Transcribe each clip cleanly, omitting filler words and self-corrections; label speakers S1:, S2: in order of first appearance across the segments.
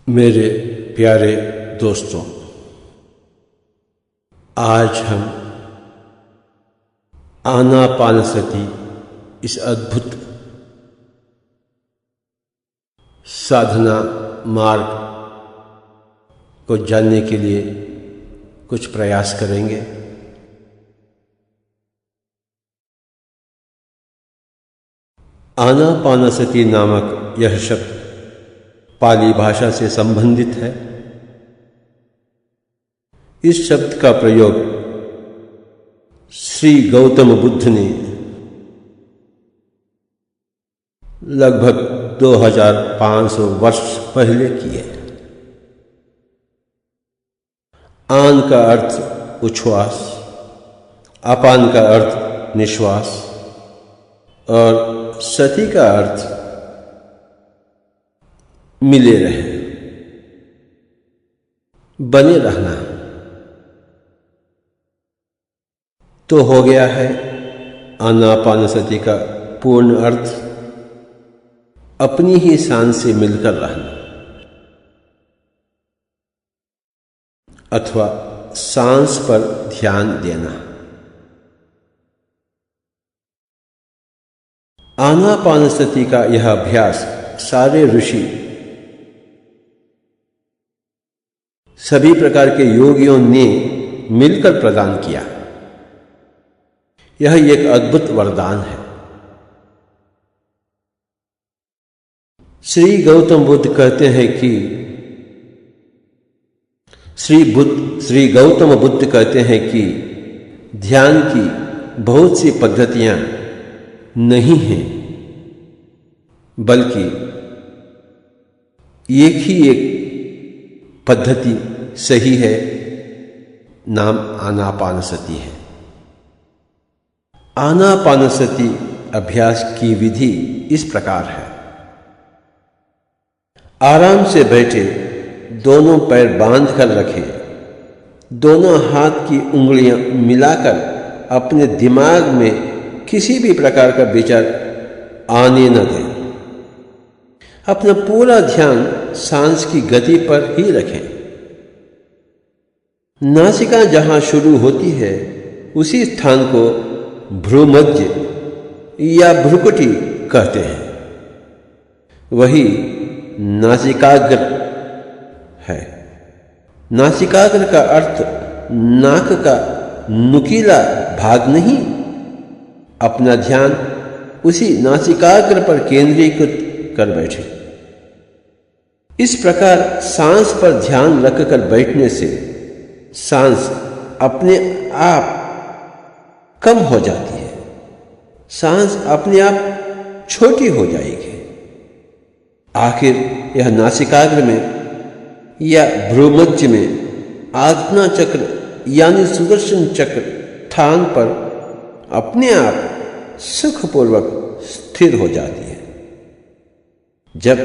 S1: मेरे प्यारे दोस्तों, आज हम आनापानसति इस अद्भुत साधना मार्ग को जानने के लिए कुछ प्रयास करेंगे। आनापानसति नामक यह शब्द पाली भाषा से संबंधित है। इस शब्द का प्रयोग श्री गौतम बुद्ध ने लगभग 2500 वर्ष पहले किए। आन का अर्थ उच्छ्वास, अपान का अर्थ निश्वास और सति का अर्थ मिले रहे, बने रहना। तो हो गया है आनापानसति का पूर्ण अर्थ अपनी ही सांस से मिलकर रहना अथवा सांस पर ध्यान देना। आनापानसति का यह अभ्यास सारे ऋषि, सभी प्रकार के योगियों ने मिलकर प्रदान किया। यह एक अद्भुत वरदान है। श्री गौतम बुद्ध कहते हैं कि श्री गौतम बुद्ध कहते हैं कि ध्यान की बहुत सी पद्धतियां नहीं हैं, बल्कि एक ही एक पद्धति सही है, नाम आनापानसति है। आनापानसति अभ्यास की विधि इस प्रकार है। आराम से बैठे, दोनों पैर बांध कर रखें, दोनों हाथ की उंगलियां मिलाकर अपने दिमाग में किसी भी प्रकार का विचार आने न दें। अपना पूरा ध्यान सांस की गति पर ही रखें। नासिका जहां शुरू होती है उसी स्थान को भ्रूमध्य या भ्रुकुटी कहते हैं। वही नासिकाग्र है। नासिकाग्र का अर्थ नाक का नुकीला भाग नहीं, अपना ध्यान उसी नासिकाग्र पर केंद्रीकृत कर बैठे। इस प्रकार सांस पर ध्यान रखकर बैठने से सांस अपने आप कम हो जाती है, सांस अपने आप छोटी हो जाएगी। आखिर यह नासिकाग्र में या भ्रूमध्य में आज्ञा चक्र यानी सुदर्शन चक्र स्थान पर अपने आप सुखपूर्वक स्थिर हो जाती है। जब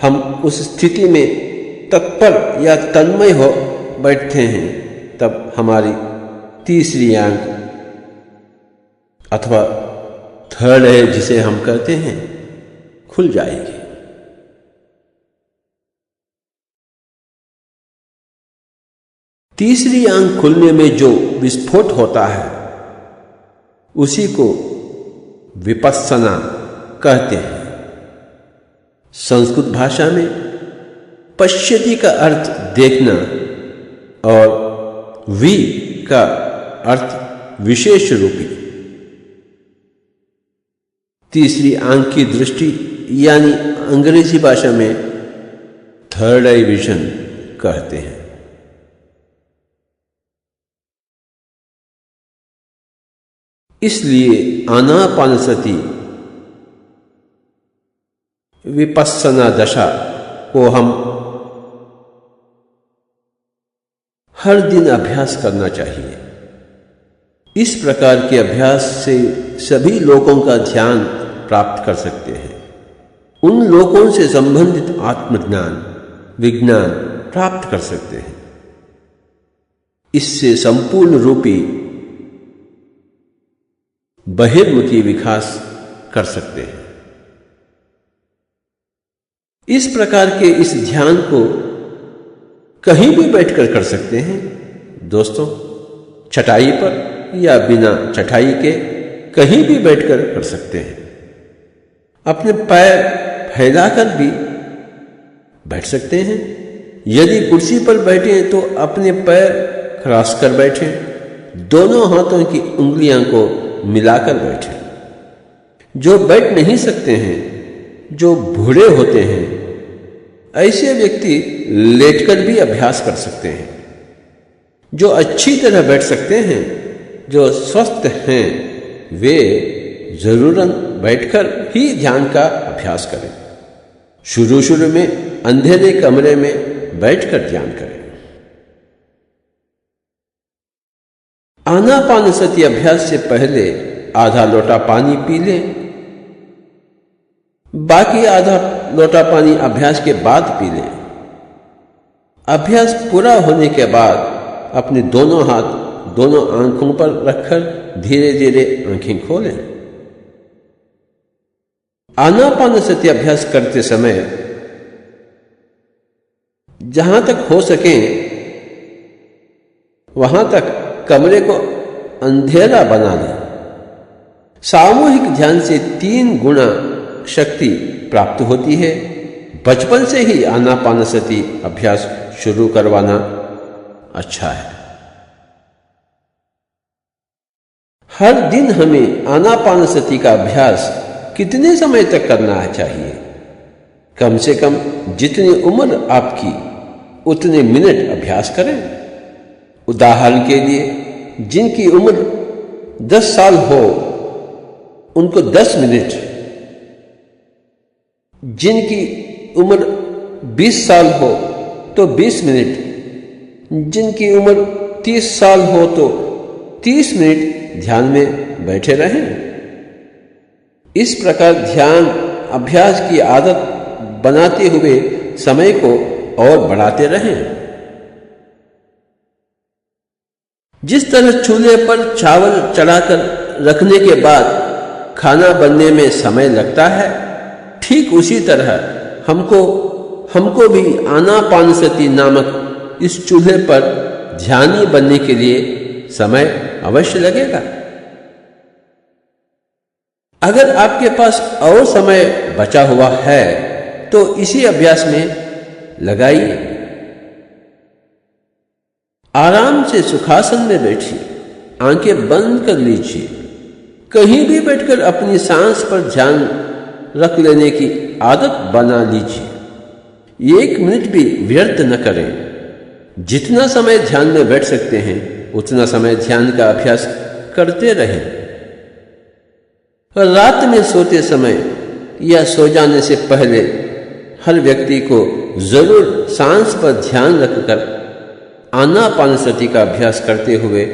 S1: हम उस स्थिति में तत्पर या तन्मय हो बैठते हैं, तब हमारी तीसरी आंख अथवा थर्ड आई जिसे हम कहते हैं, खुल जाएगी। तीसरी आंख खुलने में जो विस्फोट होता है उसी को विपस्सना कहते हैं। संस्कृत भाषा में पश्यति का अर्थ देखना और वि का अर्थ विशेष रूपी। तीसरी आंख की दृष्टि यानी अंग्रेजी भाषा में थर्ड आई विजन कहते हैं। इसलिए आनापानसति विपस्सना दशा को हम हर दिन अभ्यास करना चाहिए। इस प्रकार के अभ्यास से सभी लोगों का ध्यान प्राप्त कर सकते हैं। उन लोगों से संबंधित आत्मज्ञान, विज्ञान प्राप्त कर सकते हैं। इससे संपूर्ण रूपी बहिर्मुखी विकास कर सकते हैं। इस प्रकार के इस ध्यान को कहीं भी बैठकर कर सकते हैं दोस्तों, चटाई पर या बिना चटाई के कहीं भी बैठकर कर सकते हैं। अपने पैर फैलाकर भी बैठ सकते हैं। यदि कुर्सी पर बैठे तो अपने पैर क्रॉस कर बैठें, दोनों हाथों की उंगलियों को मिलाकर बैठें। जो बैठ नहीं सकते हैं, जो बूढ़े होते हैं, ऐसे व्यक्ति लेटकर भी अभ्यास कर सकते हैं। जो अच्छी तरह बैठ सकते हैं, जो स्वस्थ हैं, वे जरूरन बैठकर ही ध्यान का अभ्यास करें। शुरू में अंधेरे कमरे में बैठकर ध्यान करें। आनापानसति अभ्यास से पहले आधा लोटा पानी पी लें, बाकी आधा लोटा पानी अभ्यास के बाद पी लें। अभ्यास पूरा होने के बाद अपने दोनों हाथ दोनों आंखों पर रखकर धीरे धीरे आंखें खोलें। आनापानसति अभ्यास करते समय जहां तक हो सके वहां तक कमरे को अंधेरा बना लें। सामूहिक ध्यान से 3 गुना शक्ति प्राप्त होती है। बचपन से ही आनापानसति अभ्यास शुरू करवाना अच्छा है। हर दिन हमें आनापानसति का अभ्यास कितने समय तक करना चाहिए? कम से कम जितनी उम्र आपकी उतने मिनट अभ्यास करें। उदाहरण के लिए, जिनकी उम्र 10 साल हो उनको 10 मिनट, जिनकी उम्र 20 साल हो तो 20 मिनट, जिनकी उम्र 30 साल हो तो 30 मिनट ध्यान में बैठे रहें। इस प्रकार ध्यान अभ्यास की आदत बनाते हुए समय को और बढ़ाते रहें। जिस तरह चूल्हे पर चावल चढ़ाकर रखने के बाद खाना बनने में समय लगता है, ठीक उसी तरह हमको भी आनापानसति नामक इस चूल्हे पर ध्यानी बनने के लिए समय अवश्य लगेगा। अगर आपके पास और समय बचा हुआ है तो इसी अभ्यास में लगाइए। आराम से सुखासन में बैठिए, आंखें बंद कर लीजिए। कहीं भी बैठकर अपनी सांस पर ध्यान रख लेने की आदत बना लीजिए। 1 मिनट भी व्यर्थ न करें। जितना समय ध्यान में बैठ सकते हैं उतना समय ध्यान का अभ्यास करते रहें। रात में सोते समय या सो जाने से पहले हर व्यक्ति को जरूर सांस पर ध्यान रखकर आनापानसति का अभ्यास करते हुए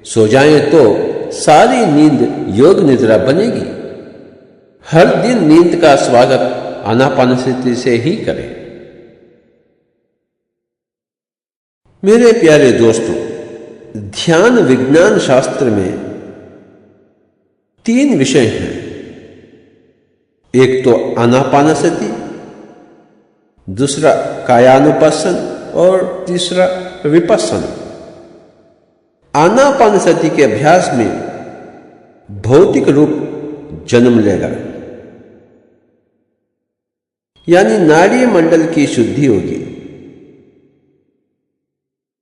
S1: सो जाएं तो सारी नींद योग निद्रा बनेगी। हर दिन नींद का स्वागत आनापानसति से ही करें। मेरे प्यारे दोस्तों, ध्यान विज्ञान शास्त्र में 3 विषय हैं। एक तो आनापानसति, दूसरा कायानुपस्सन और तीसरा विपस्सना। आनापानसति के अभ्यास में भौतिक रूप जन्म लेगा, यानी नाड़ी मंडल की शुद्धि होगी।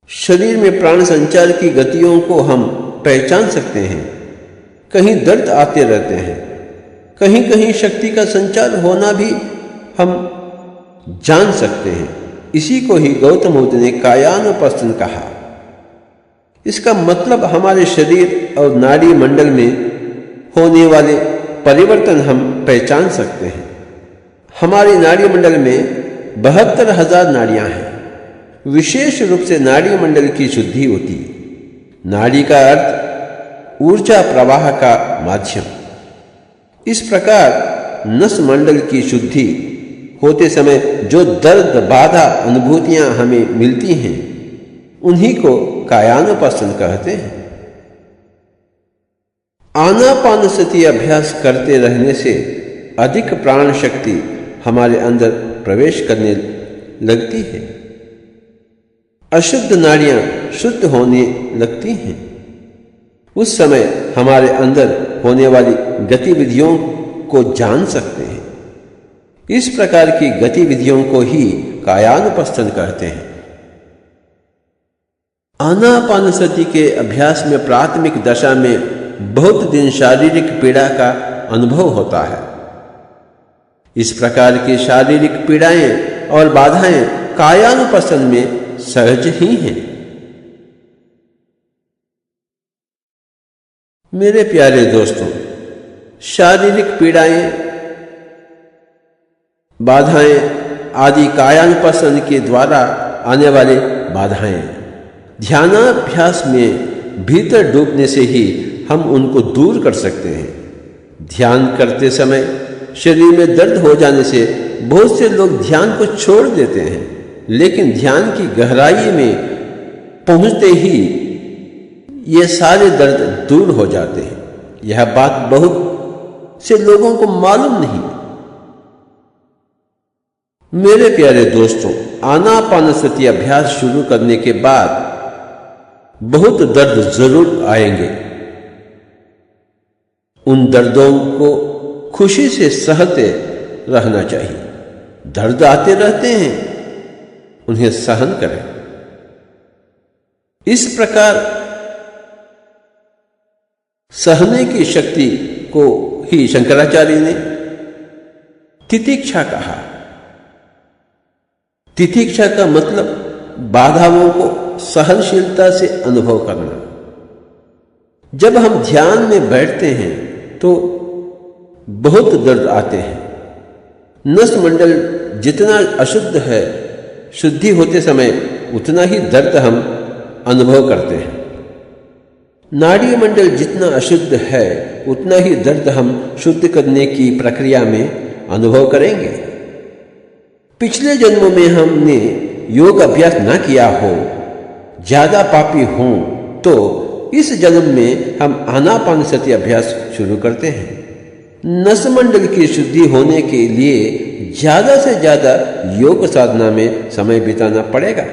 S1: शरीर में प्राण संचार की गतियों को हम पहचान सकते हैं। कहीं दर्द आते रहते हैं, कहीं कहीं शक्ति का संचार होना भी हम जान सकते हैं। इसी को ही गौतम बुद्ध ने कायानुपस्सन कहा। इसका मतलब हमारे शरीर और नाड़ी मंडल में होने वाले परिवर्तन हम पहचान सकते हैं। हमारी नाड़ी मंडल में 72,000 नाड़ियां हैं। विशेष रूप से नाड़ी मंडल की शुद्धि होती है। नाड़ी का अर्थ ऊर्जा प्रवाह का माध्यम। इस प्रकार नस मंडल की शुद्धि होते समय जो दर्द बाधा अनुभूतियां हमें मिलती हैं उन्हीं को कायानुपस्सन कहते हैं। आनापानसति अभ्यास करते रहने से अधिक प्राण शक्ति हमारे अंदर प्रवेश करने लगती है। अशुद्ध नाड़ियां शुद्ध होने लगती हैं। उस समय हमारे अंदर होने वाली गतिविधियों को जान सकते हैं। इस प्रकार की गतिविधियों को ही कायानुपस्थन कहते हैं। आनापानसति के अभ्यास में प्राथमिक दशा में बहुत दिन शारीरिक पीड़ा का अनुभव होता है। इस प्रकार की शारीरिक पीड़ाएं और बाधाएं कायानुपस्थन में सहज ही हैं। मेरे प्यारे दोस्तों, शारीरिक पीड़ाएं, बाधाएं आदि कायानुपस्थन के द्वारा आने वाली बाधाएं ध्यानाभ्यास में भीतर डूबने से ही हम उनको दूर कर सकते हैं। ध्यान करते समय शरीर में दर्द हो जाने से बहुत से लोग ध्यान को छोड़ देते हैं, लेकिन ध्यान की गहराई में पहुंचते ही ये सारे दर्द दूर हो जाते हैं। यह बात बहुत से लोगों को मालूम नहीं। मेरे प्यारे दोस्तों, आनापानसति अभ्यास शुरू करने के बाद बहुत दर्द जरूर आएंगे। उन दर्दों को खुशी से सहते रहना चाहिए। दर्द आते रहते हैं, उन्हें सहन करें। इस प्रकार सहने की शक्ति को ही शंकराचार्य ने तितिक्षा कहा। तितिक्षा का मतलब बाधाओं को सहनशीलता से अनुभव करना। जब हम ध्यान में बैठते हैं तो बहुत दर्द आते हैं। नस मंडल जितना अशुद्ध है, शुद्धि होते समय उतना ही दर्द हम अनुभव करते हैं। नाड़ी मंडल जितना अशुद्ध है, उतना ही दर्द हम शुद्ध करने की प्रक्रिया में अनुभव करेंगे। पिछले जन्मों में हमने योग अभ्यास न किया हो, ज्यादा पापी हों, तो इस जन्म में हम आनापानसति अभ्यास शुरू करते हैं। नसमंडल की शुद्धि होने के लिए ज्यादा से ज्यादा योग साधना में समय बिताना पड़ेगा।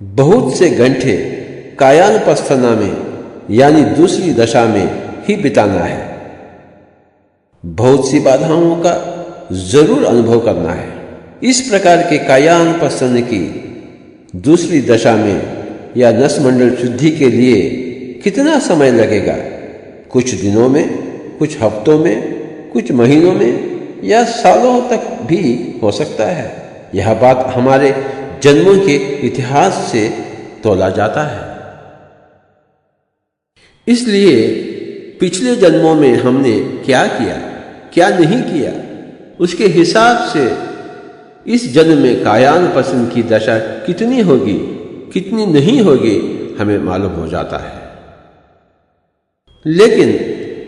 S1: बहुत से घंटे कायानुपस्थना में यानी दूसरी दशा में ही बिताना है। बहुत सी बाधाओं का जरूर अनुभव करना है। इस प्रकार के कायानुपस्थन की दूसरी दशा में या नसमंडल शुद्धि के लिए कितना समय लगेगा? कुछ दिनों में, कुछ हफ्तों में, कुछ महीनों में या सालों तक भी हो सकता है। यह बात हमारे जन्मों के इतिहास से तोला जाता है। इसलिए पिछले जन्मों में हमने क्या किया, क्या नहीं किया, उसके हिसाब से इस जन्म में कायानुपस्थन की दशा कितनी होगी, कितनी नहीं होगी, हमें मालूम हो जाता है। लेकिन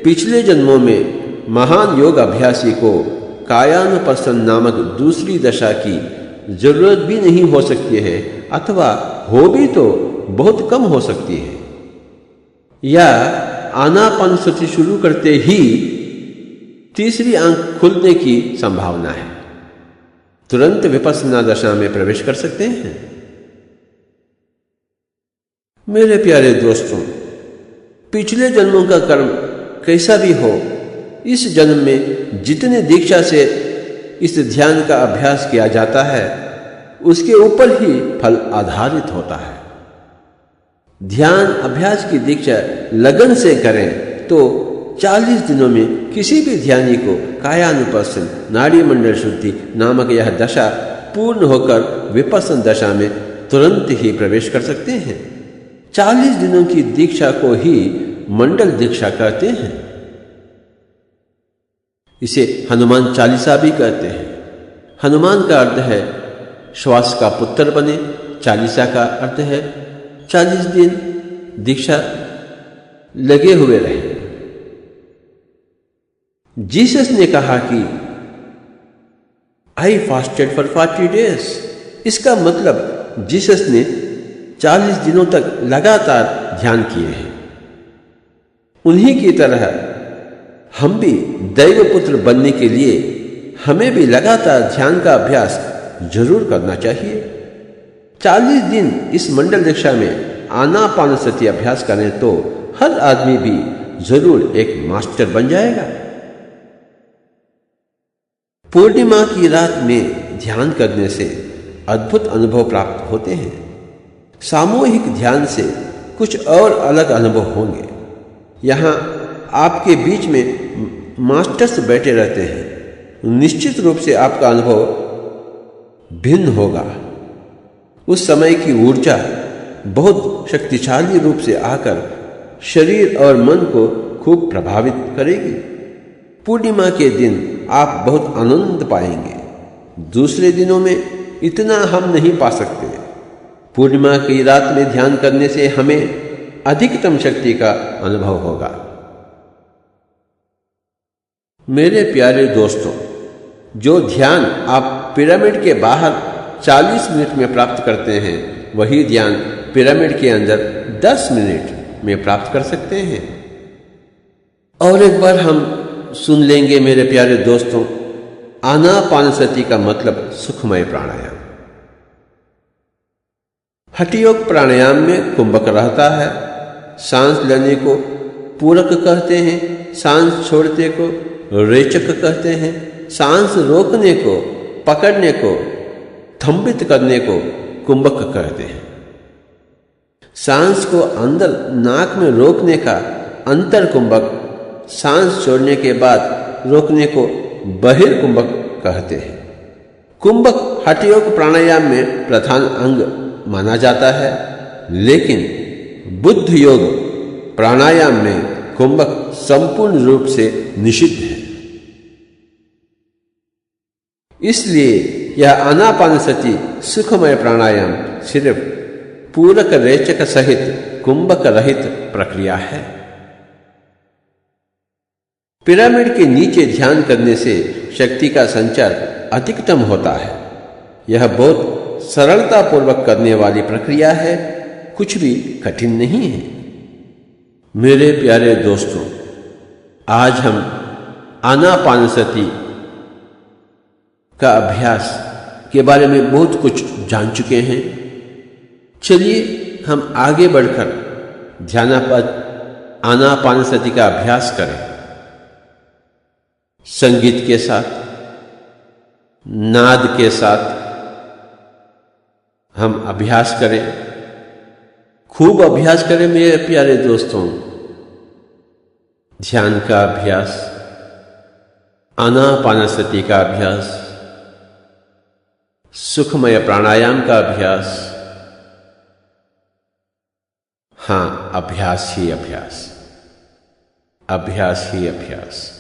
S1: पिछले जन्मों में महान योग अभ्यासी को कायानुपस्थन नामक दूसरी दशा की जरूरत भी नहीं हो सकती है, अथवा हो भी तो बहुत कम हो सकती है। या आनापानसति शुरू करते ही तीसरी आंख खुलने की संभावना है, तुरंत विपश्यना दशा में प्रवेश कर सकते हैं। मेरे प्यारे दोस्तों, पिछले जन्मों का कर्म कैसा भी हो, इस जन्म में जितने दीक्षा से इस ध्यान का अभ्यास किया जाता है, उसके ऊपर ही फल आधारित होता है। ध्यान अभ्यास की दीक्षा लगन से करें तो 40 दिनों में किसी भी ध्यानी को कायानुपस्थन नाड़ी मंडल शुद्धि नामक यह दशा पूर्ण होकर विपश्यना दशा में तुरंत ही प्रवेश कर सकते हैं। 40 दिनों की दीक्षा को ही मंडल दीक्षा कहते हैं। इसे हनुमान चालीसा भी कहते हैं। हनुमान का अर्थ है श्वास का पुत्र बने, चालीसा का अर्थ है 40 दिन दीक्षा लगे हुए रहे। जीसस ने कहा कि आई फास्टेड फॉर 40 डेज। इसका मतलब जीसस ने 40 दिनों तक लगातार ध्यान किए हैं। उन्हीं की तरह हम भी दैव पुत्र बनने के लिए हमें भी लगातार ध्यान का अभ्यास जरूर करना चाहिए। 40 दिन इस मंडल दीक्षा में आनापानसति अभ्यास करें तो हर आदमी भी जरूर एक मास्टर बन जाएगा। पूर्णिमा की रात में ध्यान करने से अद्भुत अनुभव प्राप्त होते हैं। सामूहिक ध्यान से कुछ और अलग अनुभव होंगे। यहाँ आपके बीच में मास्टर्स बैठे रहते हैं। निश्चित रूप से आपका अनुभव भिन्न होगा। उस समय की ऊर्जा बहुत शक्तिशाली रूप से आकर शरीर और मन को खूब प्रभावित करेगी। पूर्णिमा के दिन आप बहुत आनंद पाएंगे। दूसरे दिनों में इतना हम नहीं पा सकते। पूर्णिमा की रात में ध्यान करने से हमें अधिकतम शक्ति का अनुभव होगा। मेरे प्यारे दोस्तों, जो ध्यान आप पिरामिड के बाहर 40 मिनट में प्राप्त करते हैं, वही ध्यान पिरामिड के अंदर 10 मिनट में प्राप्त कर सकते हैं। और एक बार हम सुन लेंगे मेरे प्यारे दोस्तों, आनापानसति का मतलब सुखमय प्राणायाम। हठयोग प्राणायाम में कुंभक रहता है। सांस लेने को पूरक कहते हैं, सांस छोड़ने को रेचक कहते हैं, सांस रोकने को, पकड़ने को, थंबित करने को कुंभक कहते हैं। सांस को अंदर नाक में रोकने का अंतर कुंभक, सांस छोड़ने के बाद रोकने को बहिर्कुंभक कहते हैं। कुंभक हठयोग प्राणायाम में प्रधान अंग माना जाता है, लेकिन बुद्ध योग प्राणायाम में कुंभक संपूर्ण रूप से निषिद्ध है। इसलिए यह आनापानसति सुखमय प्राणायाम सिर्फ पूरक रेचक सहित कुंभक रहित प्रक्रिया है। पिरामिड के नीचे ध्यान करने से शक्ति का संचार अधिकतम होता है। यह बहुत सरलता पूर्वक करने वाली प्रक्रिया है, कुछ भी कठिन नहीं है। मेरे प्यारे दोस्तों, आज हम आनापानसति का अभ्यास के बारे में बहुत कुछ जान चुके हैं। चलिए हम आगे बढ़कर आनापानसति का अभ्यास करें। संगीत के साथ, नाद के साथ हम अभ्यास करें, खूब अभ्यास करें मेरे प्यारे दोस्तों। ध्यान का अभ्यास, आनापानसति का अभ्यास, सुखमय प्राणायाम का अभ्यास। हाँ, अभ्यास ही अभ्यास, अभ्यास ही अभ्यास।